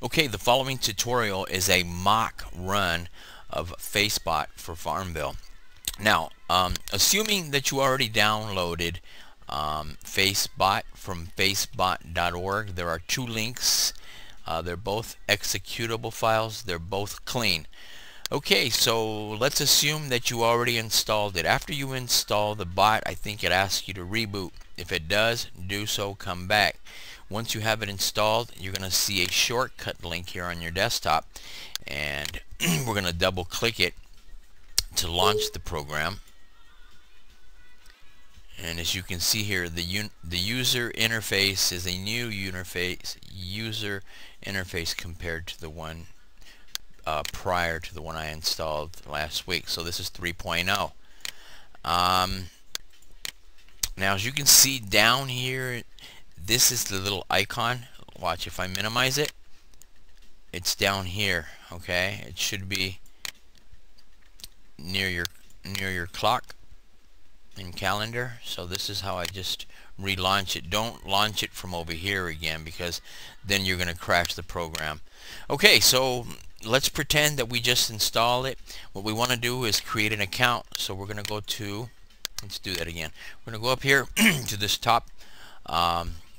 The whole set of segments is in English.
Okay, the following tutorial is a mock run of FaceBot for Farmville. Now, assuming that you already downloaded FaceBot from facebot.org, there are two links. They're both executable files. They're both clean. Okay, so let's assume that you already installed it. After you install the bot, I think it asks you to reboot. If it does, do so, come back. Once you have it installed, you're going to see a shortcut link here on your desktop, and we're going to double click it to launch the program. And as you can see here, the user interface is a new user interface compared to the one prior to the one I installed last week. So this is 3.0. Now as you can see down here, this is the little icon. Watch, if I minimize it, it's down here. Okay, it should be near your clock and calendar. So this is how I just relaunch it. Don't launch it from over here again, because then you're going to crash the program. Okay, so let's pretend that we just installed it. What we want to do is create an account. So we're going to go to, let's do that again. We're going to go up here to this top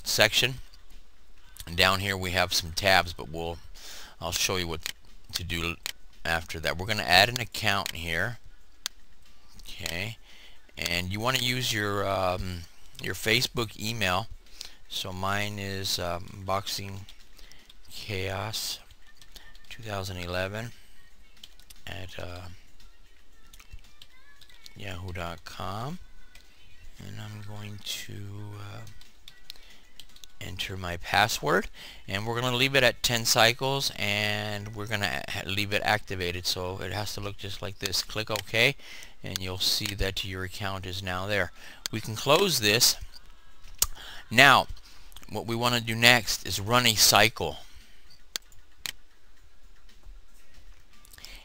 section, and down here we have some tabs, but I'll show you what to do after that. We're going to add an account here. Okay, and you want to use your Facebook email. So mine is Boxing Chaos 2011 at yahoo.com, and I'm going to enter my password, and we're going to leave it at 10 cycles, and we're going to leave it activated, so it has to look just like this. Click OK, and you'll see that your account is now there. We can close this. Now what we want to do next is run a cycle.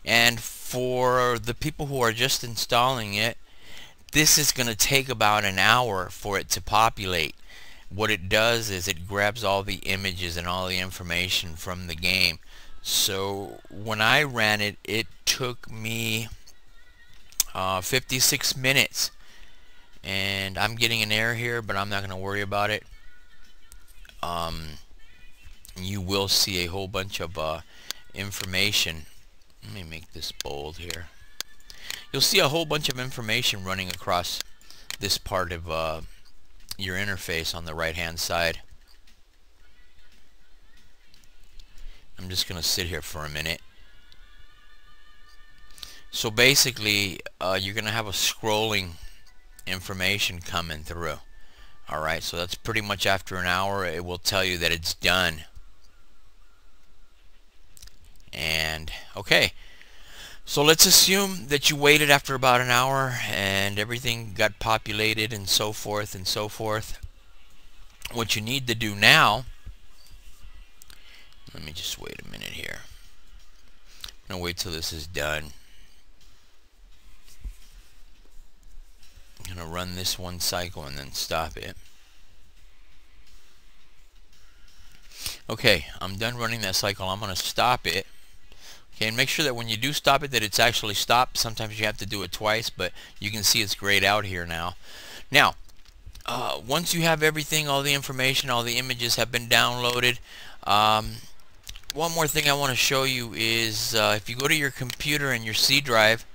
And for the people who are just installing it, this is going to take about an hour for it to populate. What it does is it grabs all the images and all the information from the game. So when I ran it, it took me 56 minutes. And I'm getting an error here, but I'm not going to worry about it. You will see a whole bunch of information. Let me make this bold here. You'll see a whole bunch of information running across this part of your interface on the right hand side. I'm just going to sit here for a minute. So basically you're going to have a scrolling information coming through. Alright, so that's pretty much after an hour it will tell you that it's done. And okay, so let's assume that you waited after about an hour and everything got populated and so forth and so forth. What you need to do now, let me just wait a minute here. I'm going to wait till this is done. I'm going to run this one cycle and then stop it. Okay, I'm done running that cycle. I'm going to stop it. Okay, and make sure that when you do stop it that it's actually stopped. Sometimes you have to do it twice, but you can see it's grayed out here now. Now, once you have everything, all the information, all the images have been downloaded, one more thing I want to show you is if you go to your computer and your C drive,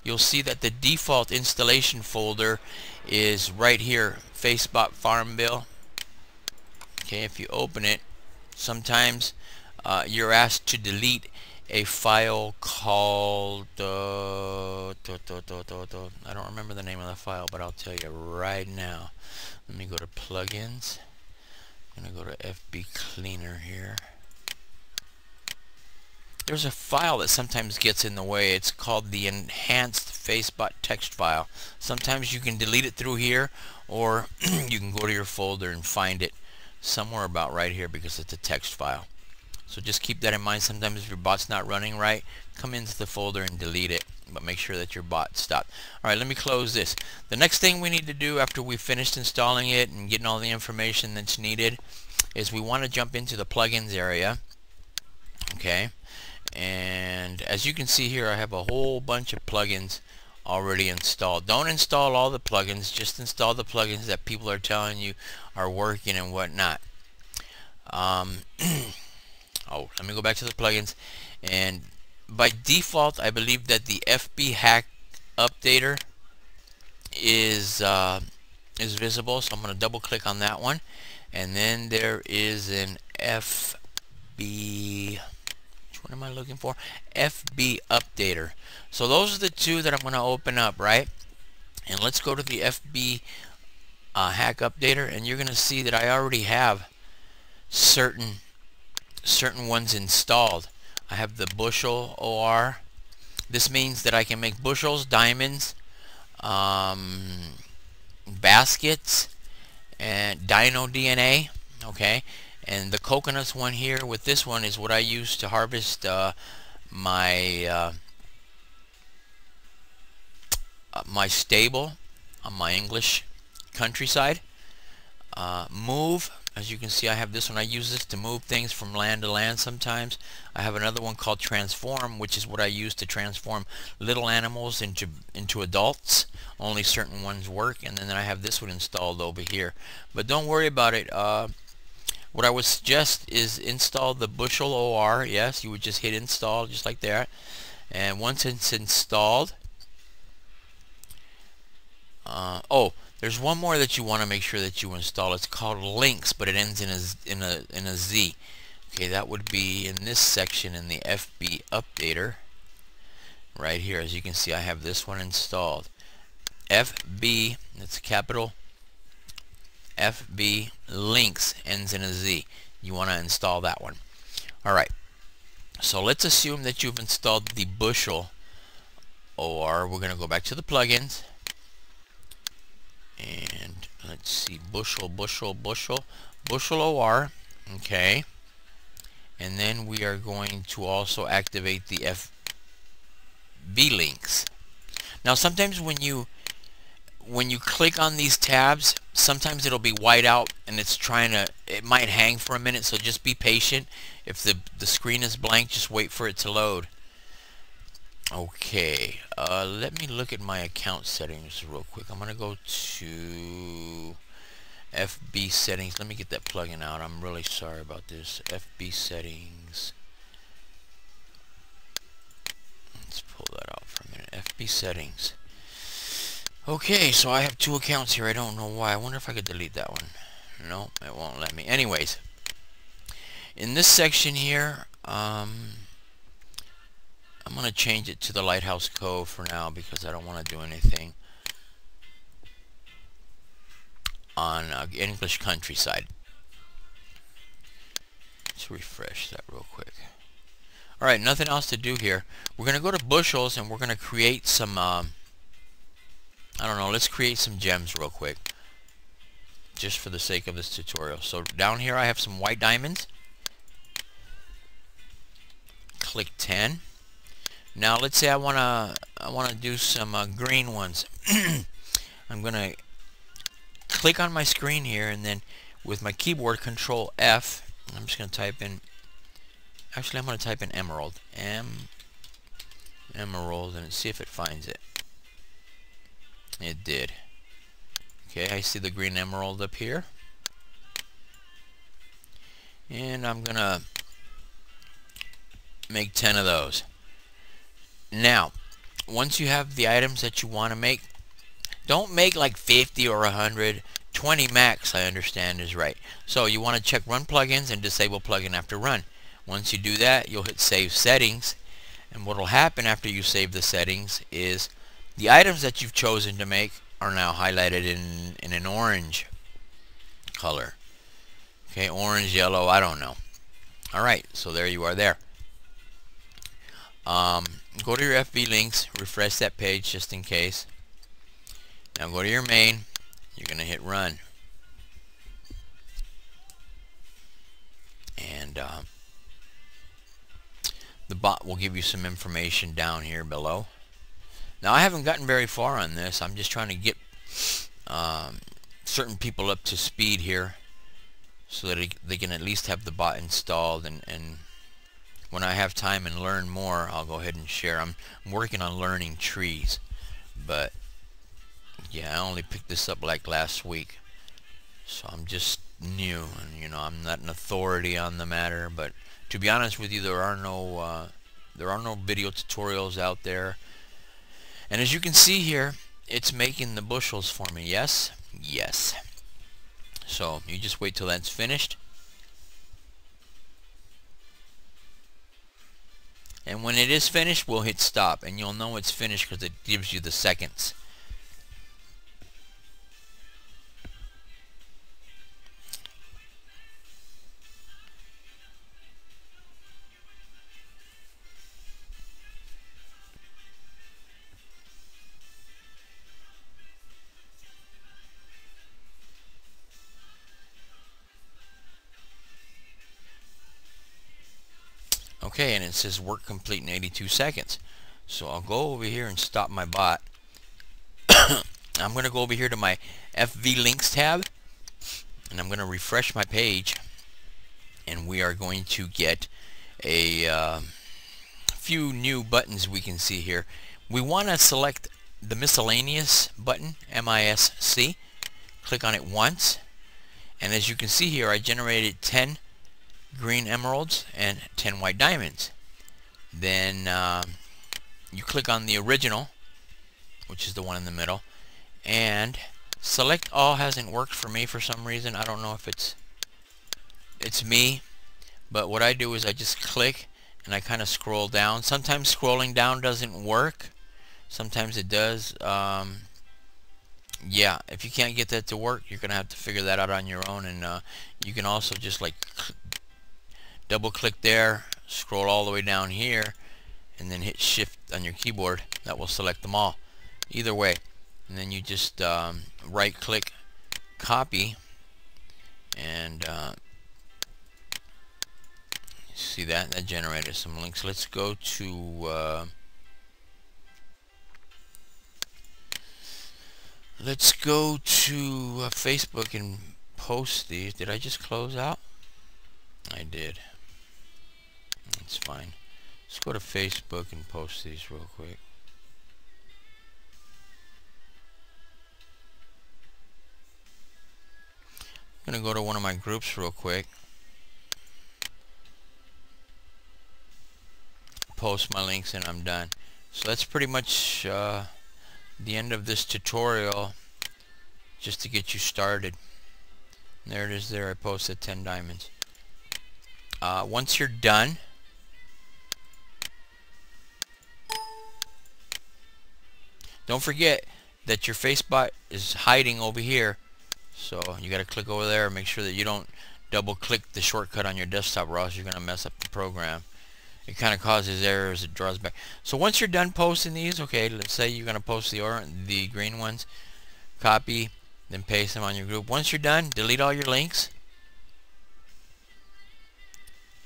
you'll see that the default installation folder is right here, FaceBot Farmville. Okay, if you open it, sometimes you're asked to delete a file called I don't remember the name of the file, but I'll tell you right now. Let me go to plugins. I'm going to go to FB Cleaner here. There's a file that sometimes gets in the way. It's called the enhanced FaceBot text file. Sometimes you can delete it through here, or you can go to your folder and find it somewhere about right here because it's a text file. So just keep that in mind. Sometimes if your bot's not running right, come into the folder and delete it, but make sure that your bot stopped. Alright, let me close this. The next thing we need to do after we've finished installing it and getting all the information that's needed is we want to jump into the plugins area, Okay, and as you can see here, I have a whole bunch of plugins already installed. Don't install all the plugins, just install the plugins that people are telling you are working and whatnot. Oh, let me go back to the plugins, and by default I believe that the FB Hack Updater is visible, so I'm going to double click on that one, and then there is an FB, which one am I looking for? FB Updater. So those are the two that I'm going to open up, right? And let's go to the FB Hack Updater, and you're going to see that I already have certain ones installed. I have the bushel OR. This means that I can make bushels, diamonds, baskets, and Dino DNA. Okay, and the coconuts one here with this one is what I use to harvest my my stable on my English countryside. Move, as you can see, I have this one. I use this to move things from land to land sometimes. I have another one called transform, which is what I use to transform little animals into adults. Only certain ones work. And then I have this one installed over here, but don't worry about it. What I would suggest is install the bushel OR. Yes, you would just hit install just like that, and once it's installed, oh, there's one more that you want to make sure that you install. It's called links, but it ends in a Z. Okay, that would be in this section in the FB Updater right here. As you can see, I have this one installed. FB, it's capital FB links, ends in a Z. You want to install that one. Alright, so let's assume that you've installed the bushel OR. We're going to go back to the plugins, and let's see, bushel OR. Okay, and then we are going to also activate the FB links. Now sometimes when you click on these tabs, sometimes it'll be white out and it might hang for a minute, so just be patient. If the screen is blank, just wait for it to load. Okay, let me look at my account settings real quick. I'm gonna go to FB settings. Let me get that plugin out. I'm really sorry about this. FB settings. Let's pull that out for a minute. FB settings. Okay, so I have two accounts here. I don't know why. I wonder if I could delete that one. No, it won't let me. Anyways, in this section here, I'm going to change it to the Lighthouse Cove for now because I don't want to do anything on English countryside. Let's refresh that real quick. Alright, nothing else to do here. We're going to go to bushels and we're going to create some I don't know, let's create some gems real quick, just for the sake of this tutorial. So down here I have some white diamonds. Click 10. Now let's say I wanna do some green ones. I'm gonna click on my screen here, and then with my keyboard, Control F, I'm just gonna type in. Actually, I'm gonna type in emerald. Emerald, and see if it finds it. It did. Okay, I see the green emerald up here. And I'm gonna make 10 of those. Now, once you have the items that you want to make, don't make like 50 or 100. 20 max, I understand, is right. So you want to check run plugins and disable plugin after run. Once you do that, you'll hit save settings, and what will happen after you save the settings is the items that you've chosen to make are now highlighted in an orange color. Okay, orange, yellow, I don't know. Alright, so there you are there. Go to your FB links, refresh that page just in case. Now go to your main, you're going to hit run. And the bot will give you some information down here below. Now I haven't gotten very far on this. I'm just trying to get certain people up to speed here so that they can at least have the bot installed and when I have time and learn more, I'll go ahead and share. I'm working on learning trees, but yeah, I only picked this up like last week, so I'm just new, and you know, I'm not an authority on the matter. But to be honest with you, there are no video tutorials out there. And as you can see here, it's making the bushels for me. Yes, yes. So you just wait till that's finished. And when it is finished, we'll hit stop, and you'll know it's finished because it gives you the seconds. Okay, and it says work complete in 82 seconds. So I'll go over here and stop my bot. I'm going to go over here to my FV Links tab, and I'm going to refresh my page, and we are going to get a few new buttons we can see here. We want to select the miscellaneous button, MISC. Click on it once, and as you can see here, I generated 10 green emeralds and 10 white diamonds. Then you click on the original, which is the one in the middle, and select all hasn't worked for me for some reason. I don't know if it's me, but what I do is I just click and I kind of scroll down. Sometimes scrolling down doesn't work, sometimes it does. Yeah, if you can't get that to work, you're gonna have to figure that out on your own. And you can also just like double click there, scroll all the way down here, and then hit shift on your keyboard. That will select them all, either way. And then you just right click, copy, and see that generated some links. Let's go to Facebook and post these. Did I just close out? I did. That's fine. Let's go to Facebook and post these real quick. I'm going to go to one of my groups real quick. Post my links and I'm done. So that's pretty much the end of this tutorial, just to get you started. And there it is there. I posted 10 diamonds. Once you're done, don't forget that your FaceBot is hiding over here, so you got to click over there and make sure that you don't double click the shortcut on your desktop, or else you're going to mess up the program. It kind of causes errors, it draws back. So once you're done posting these, okay, let's say you're going to post the green ones, copy, then paste them on your group. Once you're done, delete all your links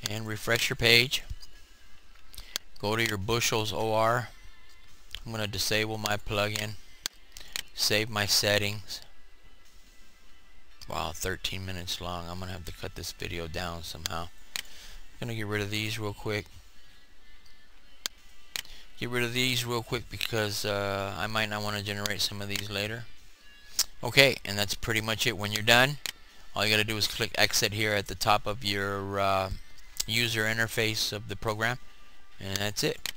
and refresh your page. Go to your bushels OR. I'm going to disable my plugin, save my settings. Wow, 13 minutes long. I'm going to have to cut this video down somehow. I'm going to get rid of these real quick. Because I might not want to generate some of these later. Okay, and that's pretty much it. When you're done, all you got to do is click exit here at the top of your user interface of the program, and that's it.